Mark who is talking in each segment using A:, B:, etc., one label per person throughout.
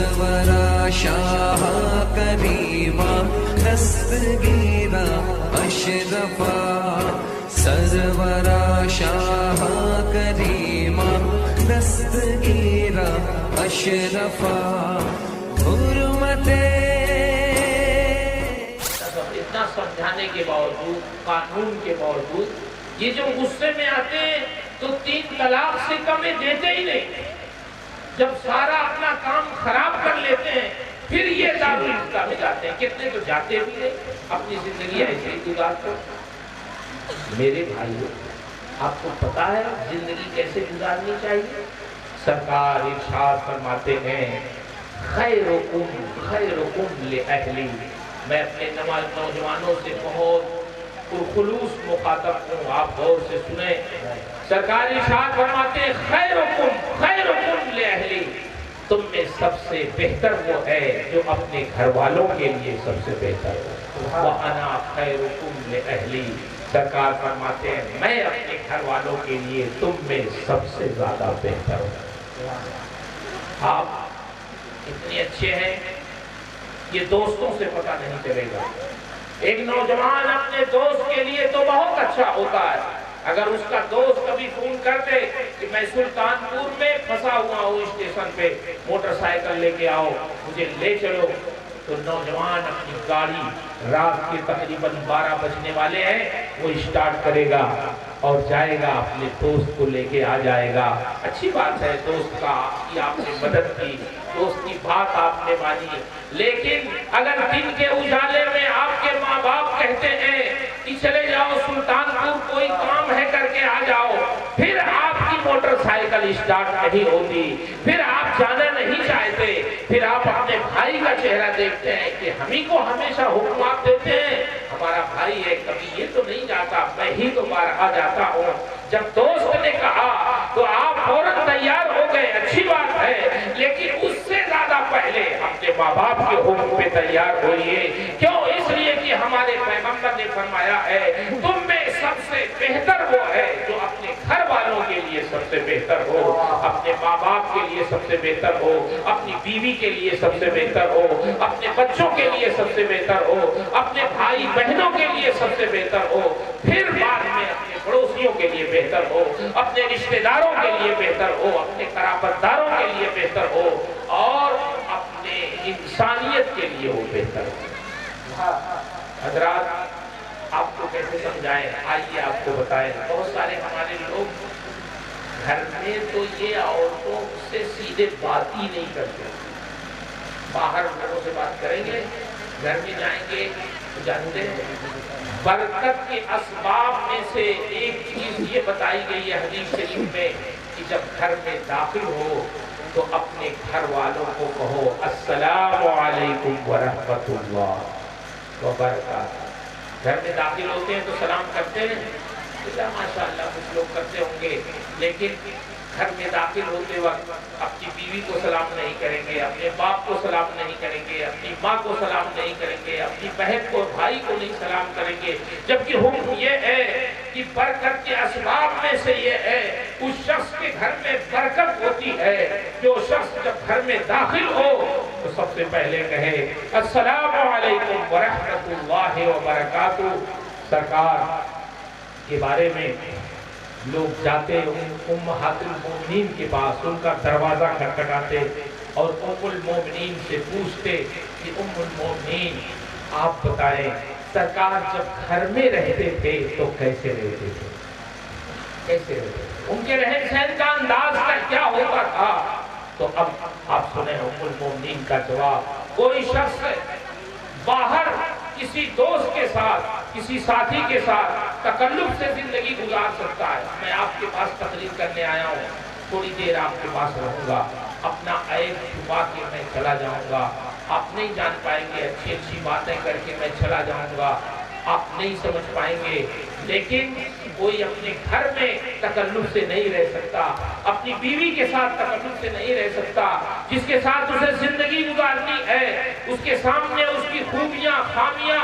A: سرورا شاہ کریما دستگیرا اشرفا سرورا شاہ کریما دستگیرا اشرفا حرمت
B: اتنا سمجھانے کے باوجود قانون کے باوجود یہ جو غصے میں آتے ہیں تو 3 طلاق سے کمیں دیتے ہی نہیں. جب سارا اپنا کام خراب کر لیتے ہیں پھر یہ دارالفتہ میں جاتے ہیں. کتنے تو جاتے بھی نہیں, اپنی زندگی ایسے ہی گزارتے. میرے بھائیو, آپ کو پتا ہے زندگی کیسے گزارنی چاہیے؟ سرکار ارشاد فرماتے ہیں خیرکم لأہلی. میں اپنے نوجوانوں سے بہت خلوص مخاطب ہوں, آپ غور سے سنیں. سرکار ارشاد فرماتے ہیں خیرکم لأہلی. تم میں سب سے بہتر وہ ہے جو اپنے گھر والوں کے لیے سب سے بہتر ہو. وَأَنَا خَيْرُكُمْ لِأَهْلِي. سرکار فرماتے ہیں میں اپنے گھر والوں کے لیے تم میں سب سے زیادہ بہتر ہوں. آپ اتنے اچھے ہیں یہ دوستوں سے پتہ نہیں چلے گا. ایک نوجوان اپنے دوست کے لیے تو بہت اچھا ہوتا ہے. اگر اس کا دوست کبھی فون کر دے کہ میں سلطان پور میں پھنسا ہوا ہوں اسٹیشن پہ, موٹر سائیکل لے کے آؤ, مجھے لے چلو, تو نوجوان اپنی گاڑی رات کے تقریباً 12 بجنے والے ہیں وہ اسٹارٹ کرے گا اور جائے گا, اپنے دوست کو لے کے آ جائے گا. اچھی بات ہے, دوست کا آپ نے مدد کی, دوست کی بات آپ نے مانی. لیکن اگر دن کے اجالے میں آپ کے ماں باپ کہتے ہیں کہ چلے جاؤ سلطان پور کوئی کام ہے کر کے آ جاؤ, پھر آپ کی موٹر سائیکل اسٹارٹ نہیں ہوتی, پھر آپ جانا نہیں چاہتے, پھر آپ اپنے بھائی کا چہرہ دیکھتے ہیں کہ ہمیں کو ہمیشہ حکمات دیتے ہیں, ہمارا بھائی ہے کبھی یہ تو نہیں جاتا, میں ہی تو بارہا جاتا ہوں. جب دوست نے کہا تو آپ فوراً تیار ہو گئے, اچھی بات ہے, لیکن اس سے زیادہ پہلے اپنے ماں باپ کے حکم پہ تیار ہوئیے. کیوں؟ اس لیے کہ ہمارے پیغمبر نے فرمایا ہے تم میں سب سے بہتر وہ ہے جو اپنے گھر والوں کے لیے سب سے بہتر ہو, اپنے ماں باپ کے لیے سب سے بہتر ہو, اپنی بیوی کے لیے سب سے بہتر ہو, اپنے بچوں کے لیے سب سے بہتر ہو, اپنے بھائی بہنوں کے لیے سب سے بہتر ہو, پھر بعد میں اپنے پڑوسیوں کے لیے بہتر ہو, اپنے رشتہ داروں کے لیے بہتر ہو, اپنے قرابت داروں کے لیے بہتر ہو, اور اپنے انسانیت کے لیے وہ بہتر ہو. حضرات آپ کو کیسے سمجھائیں, آئیے آپ کو بتائیں. بہت سارے ہمارے لوگ گھر میں تو یہ عورتوں سے سیدھے بات ہی نہیں کرتے, باہر لوگوں سے بات کریں گے, گھر میں جائیں گے. جانتے ہیں برکت کے اسباب میں سے ایک چیز یہ بتائی گئی ہے حدیث شریف میں کہ جب گھر میں داخل ہو تو اپنے گھر والوں کو کہو السلام علیکم ورحمۃ اللہ وبرکاتہ. گھر میں داخل ہوتے ہیں تو سلام کرتے ہیں, ماشاءاللہ کچھ لوگ کرتے ہوں گے, لیکن گھر میں داخل ہوتے وقت اپنی بیوی کو سلام نہیں کریں گے, اپنے باپ کو سلام نہیں کریں گے, اپنی ماں کو سلام نہیں کریں گے, اپنی بہن کو بھائی کو نہیں سلام کریں گے. جبکہ حکم یہ ہے کہ برکت کے اسباب میں سے یہ ہے اس شخص کے گھر میں برکت ہوتی ہے جو شخص جب گھر میں داخل ہو تو سب سے پہلے کہے السلام علیکم ورحمۃ اللہ وبرکاتہ. سرکار کے بارے میں لوگ جاتے امہات المومنین کے پاس, ان کا دروازہ کھٹکھٹاتے اور ام المومنین سے پوچھتے کہ ام المومنین آپ بتائیں سرکار جب گھر میں رہتے تھے تو کیسے رہتے تھے, کیسے رہتے تھے, ان کے رہن سہن کا انداز کا کیا ہوتا تھا. تو اب آپ سنیں ام المومنین کا جواب. کوئی شخص باہر کسی دوست کے ساتھ, کسی ساتھی کے ساتھ تکلف سے زندگی گزار سکتا ہے. میں آپ کے پاس تقریر کرنے آیا ہوں, تھوڑی دیر آپ کے پاس رہوں گا, اپنا عیب چھپا کے میں چلا جاؤں گا, آپ نہیں جان پائیں گے, اچھی اچھی باتیں کر کے میں چلا جاؤں گا, آپ نہیں سمجھ پائیں گے. لیکن کوئی اپنے گھر میں تکلف سے نہیں رہ سکتا, اپنی بیوی کے ساتھ تکلف سے نہیں رہ سکتا, جس کے ساتھ اسے زندگی گزارنی ہے, اس کے سامنے اس کی خوبیاں خامیاں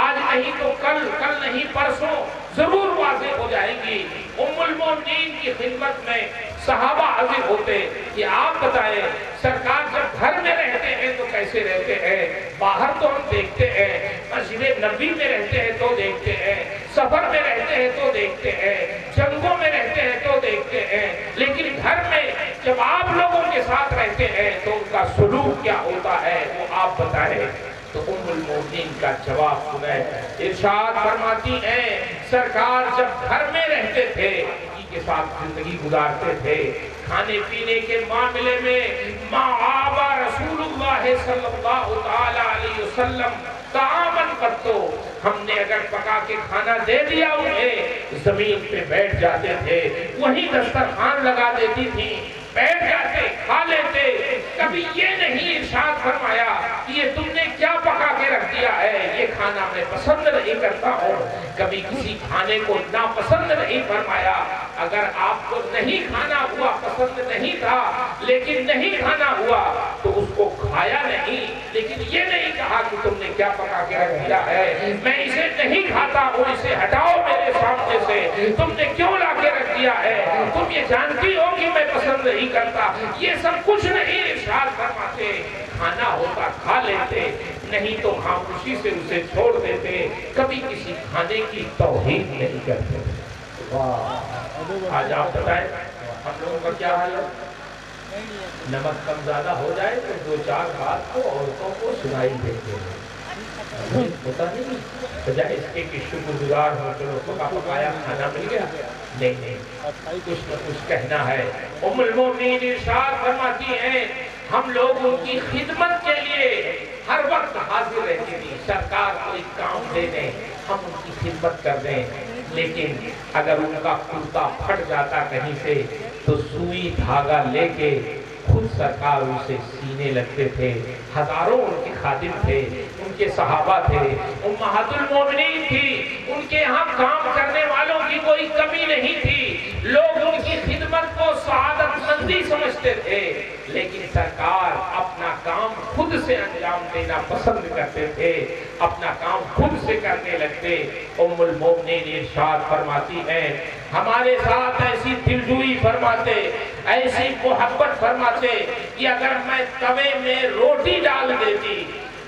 B: آج نہیں تو کل, کل نہیں پرسوں ضرور واضح ہو جائے گی۔ ام المومنین کی خدمت میں صحابہ حاضر ہوتے کہ آپ بتائیں سرکار جب گھر میں رہتے ہیں تو کیسے رہتے ہیں؟ باہر تو ہم دیکھتے ہیں، مسجد نبی میں رہتے ہیں تو دیکھتے ہیں، سفر میں رہتے ہیں تو دیکھتے ہیں، جنگوں میں رہتے ہیں تو دیکھتے ہیں، لیکن گھر میں جب آپ لوگوں کے ساتھ رہتے ہیں تو ان کا سلوک کیا ہوتا ہے وہ آپ بتائیں۔ تو ام المومنین کا جواب سنیں، ارشاد فرماتی ہیں سرکار جب گھر میں رہتے تھے کے ساتھ زندگی گزارتے تھے، کھانے پینے کے معاملے میں ما آبا رسول اللہ صلی اللہ تعالی علیہ وسلم تعامن کرتو، ہم نے اگر پکا کے کھانا دے دیا انہیں زمین پہ بیٹھ جاتے تھے، وہیں دسترخوان لگا دیتی تھی، بیٹھ جاتے کھا لیتے۔ کبھی یہ نہیں ارشاد فرمایا کہ یہ تم نے کیا پکا کے رکھ دیا ہے، یہ کھانا میں پسند نہیں کرتا ہوں۔ کبھی کسی کھانے کو ناپسند نہیں فرمایا۔ اگر آپ کو نہیں کھانا ہوا، پسند نہیں تھا لیکن نہیں کھانا ہوا تو اس کو کھایا نہیں، لیکن یہ نہیں کہا کہ تم نے کیا پکا کے رکھ دیا ہے، میں اسے نہیں کھاتا ہوں، اسے ہٹاؤ میرے سامنے سے، تم نے کیوں لا کے رکھ دیا ہے، تم یہ جانتی ہو کہ میں پسند نہیں کرتا۔ یہ سب کچھ نہیں ارشاد فرماتے، کھانا ہوتا کھا لیتے، نہیں تو خاموشی سے اسے چھوڑ دیتے، کبھی کسی کھانے کی توہین نہیں کرتے۔ آج آپ بتائیں ہم لوگوں کا کیا حال ہے؟ نمک کم زیادہ ہو جائے تو دو چار بات کو عورتوں کو سنائی دیتے ہیں، ہوتا نہیں، بجائے اس کے کہ شکر گزار ہو چلو پکا پکایا کھانا مل گیا، نہیں کچھ نہ کچھ کہنا ہے۔ ام المومنین ارشاد فرماتی ہیں ہم لوگ ان کی خدمت کے لیے ہر وقت حاضر رہتے تھے، سرکار کوئی کام دے دیں ہم ان کی خدمت کر دیں، لیکن اگر ان کا کرتا پھٹ جاتا کہیں سے تو سوئی دھاگا لے کے خود سرکار اسے سینے لگتے تھے۔ ہزاروں ان کے خادم تھے، ان کے صحابہ تھے، امہات المومنین تھی، ان کے ہاں کام کرنے والوں کی کوئی کمی نہیں تھی، لوگ ان کی خدمت کو سعادت مندی سمجھتے تھے، لیکن سرکار اپنا کام خود سے انجام دینا پسند کرتے تھے، اپنا کام خود سے کرنے لگتے۔ ام المومنین ارشاد فرماتی ہیں ہمارے ساتھ ایسی دلجوئی فرماتے، ایسی محبت فرماتے کہ اگر میں توے میں روٹی ڈال دیتی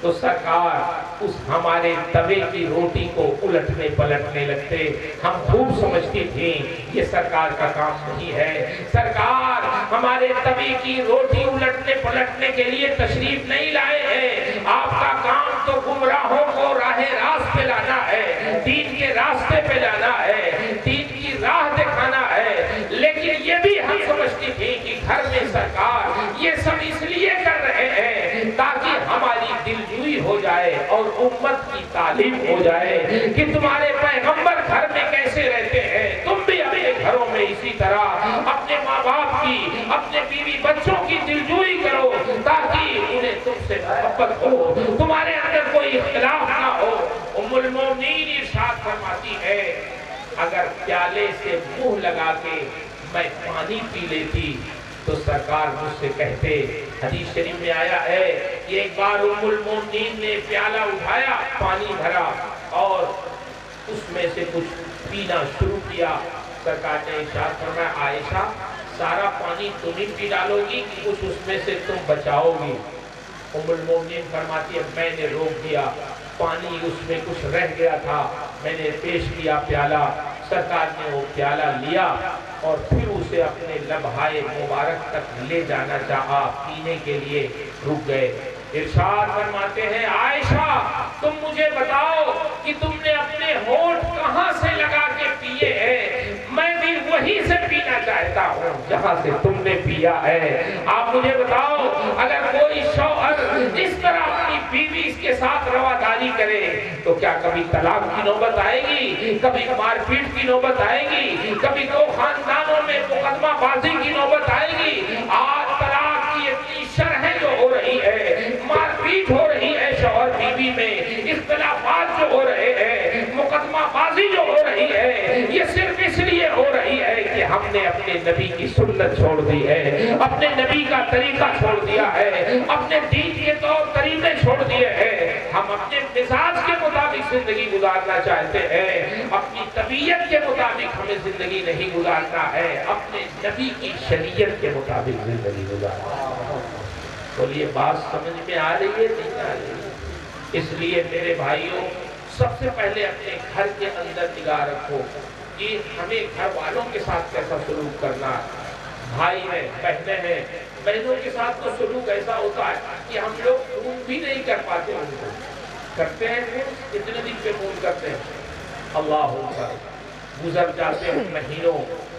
B: تو سرکار اس ہمارے توے کی روٹی کو الٹنے پلٹنے لگتے۔ ہم خوب سمجھتی تھیں یہ سرکار کا کام نہیں ہے، سرکار ہمارے توے کی روٹی الٹنے پلٹنے کے لیے تشریف نہیں لائے ہیں، آپ کا کام تو گمراہوں کو راہ راست پہ لانا ہے، دین کے راستے پہ لانا ہے، دین کی راہ دکھانا ہے۔ لیکن یہ بھی ہم سمجھتی تھی کہ گھر میں سرکار یہ سب اس لیے کر رہے ہیں تاکہ ہماری دلجوئی ہو جائے اور امت کی تعلیم ہو جائے کہ تمہارے پیغمبر گھر میں کیسے رہتے ہیں، تم بھی اپنے گھروں میں اسی طرح اپنے ماں باپ کی، اپنے بیوی بچوں کی دلجوئی کرو تاکہ انہیں تم سے محبت ہو، تمہارے اندر کوئی اختلاف نہ ہو۔ ام المومنین ارشاد فرماتی ہے اگر پیالے سے منہ لگا کے میں پانی پی لیتی تو سرکار مجھ سے کہتے، حدیث شریف میں آیا ہے کہ ایک بار ام المومنین نے پیالہ اٹھایا، پانی بھرا اور اس میں سے کچھ پینا شروع کیا، سرکار نے ارشاد فرمایا عائشہ سارا پانی تم ہی پی ڈالو گی کہ کچھ اس میں سے تم بچاؤ گی؟ ام المومنین فرماتی ہے میں نے روک دیا، پانی اس میں کچھ رہ گیا تھا، میں نے پیش کیا پیالہ، سرکار نے وہ پیالہ لیا اور پھر اسے اپنے لبہائے مبارک تک لے جانا چاہا، پینے کے لیے رک گئے۔ ارشاد فرماتے ہیں عائشہ تم مجھے بتاؤ کہ تم نے اپنے ہونٹ کہاں سے لگا کے پیے ہیں، میں بھی وہیں سے پینا چاہتا ہوں جہاں سے تم نے پیا ہے۔ آپ مجھے بتاؤ اگر کوئی شوہر اس طرح اپنی بیوی کے ساتھ رواداری کرے تو کیا کبھی طلاق کی نوبت آئے گی، کبھی مار پیٹ کی نوبت آئے گی، کبھی دو خاندانوں میں مقدمہ بازی کی نوبت آئے گی؟ آج طلاق کی اتنی شرح جو ہو رہی ہے، مار پیٹ ہو رہی ہے شوہر بیوی میں، اختلافات جو ہو رہے ہیں، مقدمہ بازی جو ہو رہی ہے، یہ صرف اس لیے ہو رہی ہے کہ ہم نے اپنے نبی کی سنت چھوڑ دی ہے، اپنے نبی کا طریقہ چھوڑ دیا ہے، اپنے دین کے طور طریقے چھوڑ دیے ہیں، ہم اپنے مزاج کے مطابق زندگی گزارنا چاہتے ہیں، اپنی طبیعت کے مطابق ہمیں زندگی نہیں گزارنا ہے، اپنے نبی کی شریعت کے مطابق زندگی گزارنا ہے۔ بولیے بات سمجھ میں آ رہی ہے نہیں آ رہی ہے؟ اس لیے میرے بھائیوں، سب سے پہلے اپنے گھر کے اندر نگاہ رکھو کہ ہمیں گھر والوں کے ساتھ کیسا سلوک کرنا ہے۔ بھائی ہیں، بہنیں ہیں، بہنوں کے ساتھ تو سلوک ایسا ہوتا ہے کہ ہم لوگ فون بھی نہیں کر پاتے، ان کو کرتے ہیں فون، کتنے دن پہ فون کرتے ہیں، اللہ اکبر، گزر جاتے ہیں مہینوں،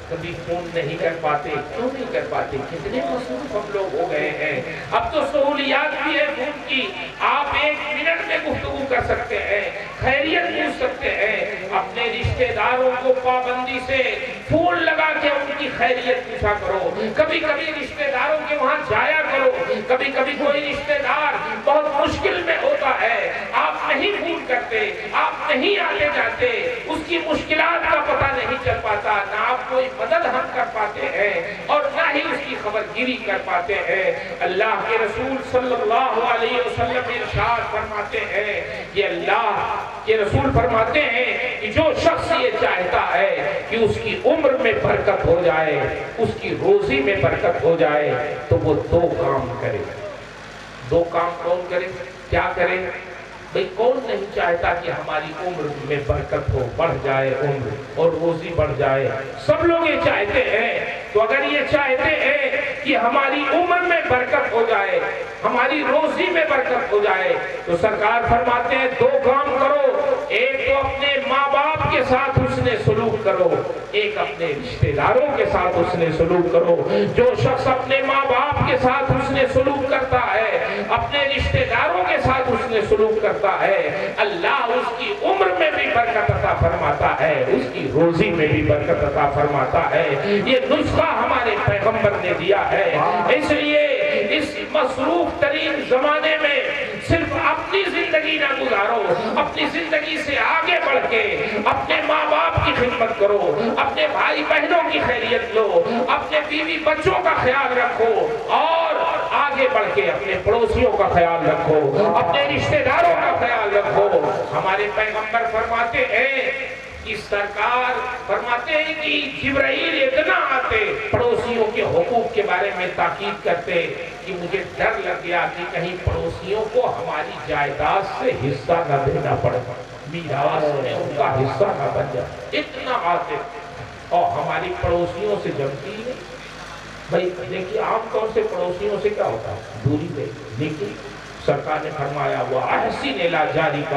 B: کبھی فون نہیں کر پاتے۔ کیوں نہیں کر پاتے؟ کتنے مصروف ہم لوگ ہو گئے ہیں۔ اب تو سہولیات بھی ہے فون کی، آپ 1 منٹ میں گفتگو کر سکتے ہیں، خیریت پوچھ سکتے ہیں، اپنے رشتہ داروں کو پابندی سے فون لگا کے ان کی خیریت پوچھا کرو، کبھی کبھی رشتہ داروں کے وہاں جایا کرو، کبھی کبھی کوئی رشتہ دار بہت مشکل میں ہوتا ہے، آپ نہیں فون کرتے، آپ نہیں آتے جاتے، اس کی مشکلات کا پتہ نہیں چل پاتا، نہ آپ کوئی مدد ہم کر پاتے ہیں اور نہ ہی اس کی خبر گیری کر پاتے ہیں۔ اللہ کے رسول صلی اللہ علیہ وسلم ارشاد فرماتے ہیں کہ اللہ کے رسول فرماتے ہیں کہ جو شخص یہ چاہتا ہے کہ اس کی عمر میں برکت ہو جائے، اس کی روزی میں برکت ہو جائے، تو وہ 2 کام کرے۔ 2 کام کون کرے؟ کیا کرے؟ بھئی کون نہیں چاہتا کہ ہماری عمر میں برکت ہو، بڑھ جائے عمر اور روزی بڑھ جائے؟ سب لوگ یہ چاہتے ہیں۔ تو اگر یہ چاہتے ہیں کہ ہماری عمر میں برکت ہو جائے، ہماری روزی میں برکت ہو جائے، تو سرکار فرماتے ہیں 2 کام کرو۔ ایک تو اپنے ماں باپ کے ساتھ حسن سلوک کرو، ایک اپنے رشتہ داروں کے ساتھ حسن سلوک کرو۔ جو شخص اپنے ماں باپ کے ساتھ حسن سلوک کرتا ہے، اپنے رشتہ داروں کے ساتھ حسن سلوک کرتا ہے، اللہ اس کی عمر میں بھی برکت عطا فرماتا ہے، اس کی روزی میں بھی برکت عطا فرماتا ہے۔ یہ نسخہ ہمارے پیغمبر نے دیا ہے۔ اس لیے اس مصروف ترین زمانے میں صرف اپنی زندگی نہ گزارو، اپنی زندگی سے آگے بڑھ کے اپنے ماں باپ کی خدمت کرو، اپنے بھائی بہنوں کی خیریت لو، اپنے بیوی بچوں کا خیال رکھو، اور آگے بڑھ کے اپنے پڑوسیوں کا خیال رکھو، اپنے رشتہ داروں کا خیال رکھو۔ ہمارے پیغمبر فرماتے ہیں کہ سرکار فرماتے ہیں کہ جبرائیل اتنا آتے، پڑوسیوں کے حقوق کے بارے میں تاکید کرتے کہ مجھے ڈر لگ گیا کہ کہیں پڑوسیوں کو ہماری جائیداد سے حصہ نہ دینا پڑے، میراث میں ان کا حصہ نہ بن جائے، اتنا آتے۔ اور ہماری پڑوسیوں سے جمتی ہے بھائی، دیکھیے عام طور سے پڑوسیوں سے کیا ہوتا ہے؟ دوری پہ، لیکن سرکار نے فرمایا وَأَحْسِنْ إِلَىٰ جَارِكَ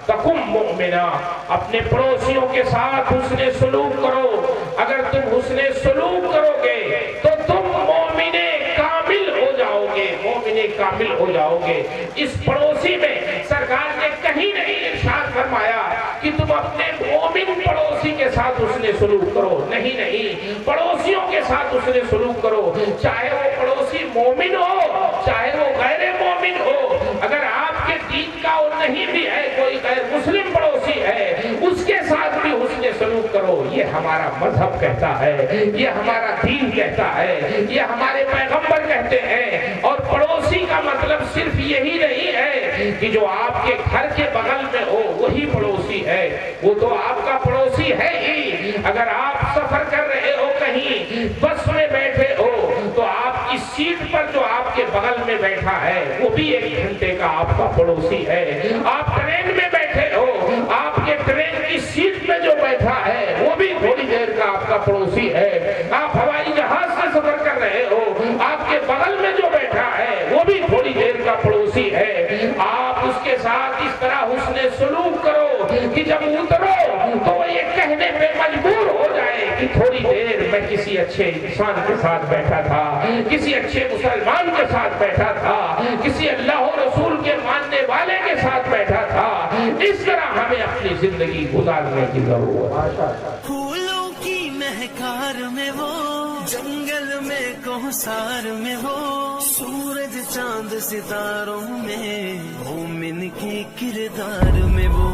B: تَكُن مُؤْمِنًا، اپنے پڑوسیوں کے ساتھ حسن سلوک کرو۔ اگر تم حسن سلوک کرو گے تو تم مومن کامل ہو جاؤ گے، مومن کامل ہو جاؤ گے۔ اس پڑوسی میں سرکار نے کہیں نہیں ارشاد فرمایا کہ تم اپنے مومن پڑوسی کے ساتھ حسن سلوک کرو، نہیں نہیں، پڑوسیوں کے ساتھ حسن سلوک کرو، چاہے وہ پڑوسی مومن ہو چاہے وہ غیر مومن ہو۔ اگر آپ کے دین کا وہ نہیں بھی ہے، کوئی غیر مسلم پڑوسی ہے، اس کے ساتھ بھی حسن سلوک کرو۔ یہ ہمارا مذہب کہتا ہے، یہ ہمارا دین کہتا ہے، یہ ہمارے پیغمبر کہتے ہیں۔ اور پڑوسی کا مطلب صرف یہی نہیں ہے کہ جو آپ کے گھر کے بغل میں ہو وہی پڑوسی ہے، وہ تو آپ کا پڑوسی ہے ہی۔ اگر آپ سفر کر رہے ہو، کہیں بس میں بیٹھے ہو، تو آپ کی سیٹ پر جو آپ کے بغل میں بیٹھا ہے وہ بھی 1 گھنٹے کا آپ کا پڑوسی ہے۔ آپ ٹرین میں بیٹھے ہو، آپ کے ٹرین کی سیٹ میں جو بیٹھا ہے وہ بھی تھوڑی دیر کا آپ کا پڑوسی ہے۔ آپ ہوائی جہاز سے سفر کر رہے ہو، آپ کے بغل میں جو بیٹھا ہے وہ بھی تھوڑی دیر کا پڑوسی ہے۔ آپ اس کے ساتھ اس طرح حسن سلوک کرو کہ جب اترو تو وہ یہ کہنے پہ مجبور ہو جائے کہ تھوڑی دیر میں کسی اچھے انسان کے ساتھ بیٹھا تھا، کسی اچھے مسلمان کے ساتھ بیٹھا تھا، کسی اللہ و رسول کے ماننے والے کے ساتھ بیٹھا تھا۔ اس طرح ہمیں اپنی زندگی گزارنے کی ضرورت ہے۔
C: پھولوں کی مہکار میں وہ، جنگل میں کوثر میں ہو، سورج چاند ستاروں میں، مومن کے کردار میں وہ۔